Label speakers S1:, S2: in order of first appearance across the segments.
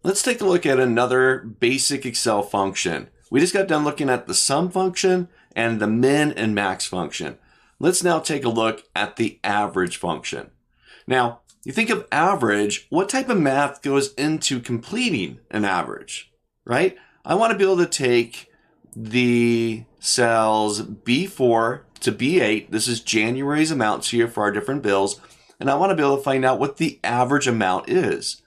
S1: Let's take a look at another basic Excel function. We just got done looking at the sum function and the min and max function. Let's now take a look at the average function. Now, you think of average, what type of math goes into completing an average, right? I want to be able to take the cells B4 to B8. This is January's amounts here for our different bills. And I want to be able to find out what the average amount is.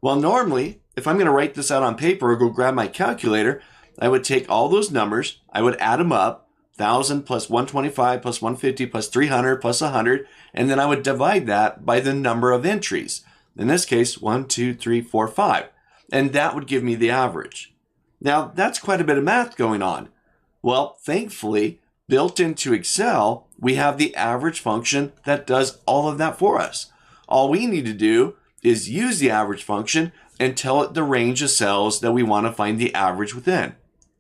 S1: Well, normally, if I'm going to write this out on paper or go grab my calculator, I would take all those numbers, I would add them up, 1,000 plus 125 plus 150 plus 300 plus 100, and then I would divide that by the number of entries. In this case, 1, 2, 3, 4, 5. And that would give me the average. Now, that's quite a bit of math going on. Well, thankfully, built into Excel, we have the average function that does all of that for us. All we need to do is use the average function and tell it the range of cells that we want to find the average within.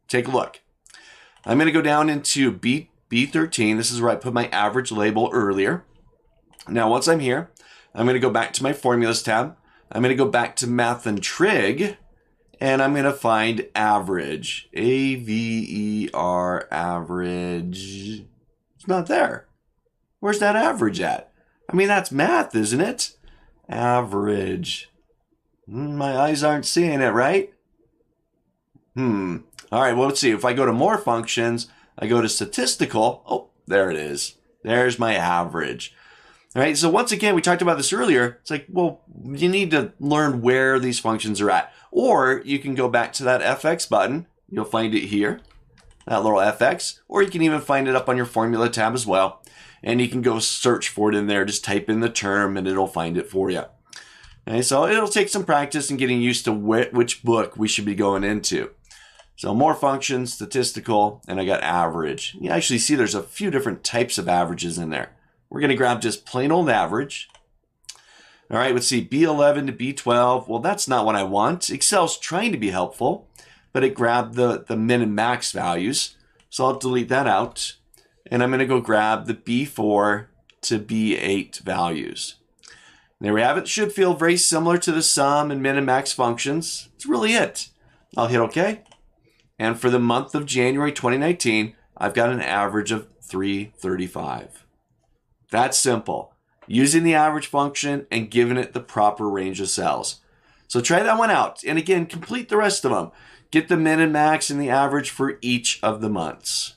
S1: Take a look. I'm going to go down into B13. This is where I put my average label earlier. Now, once I'm here, I'm going to go back to my formulas tab. I'm going to go back to math and trig, and I'm going to find average. A-V-E-R, average. It's not there. Where's that average at? I mean, that's math, isn't it? Average. My eyes aren't seeing it, right? All right, well, let's see. If I go to more functions, I go to statistical. Oh, there it is. There's my average. All right, so once again, we talked about this earlier. It's like, well, you need to learn where these functions are at. Or you can go back to that FX button. You'll find it here, that little FX. Or you can even find it up on your formula tab as well. And you can go search for it in there. Just type in the term and it'll find it for you. Okay, so it'll take some practice and getting used to which book we should be going into. So more functions, statistical, and I got average. You actually see there's a few different types of averages in there. We're going to grab just plain old average. All right, let's see, B11 to B12. Well, that's not what I want. Excel's trying to be helpful, but it grabbed the min and max values. So I'll delete that out. And I'm going to go grab the B4 to B8 values. There we have it. Should feel very similar to the sum and min and max functions. That's really it. I'll hit OK. And for the month of January 2019, I've got an average of 335. That's simple. Using the average function and giving it the proper range of cells. So try that one out. And again, complete the rest of them. Get the min and max and the average for each of the months.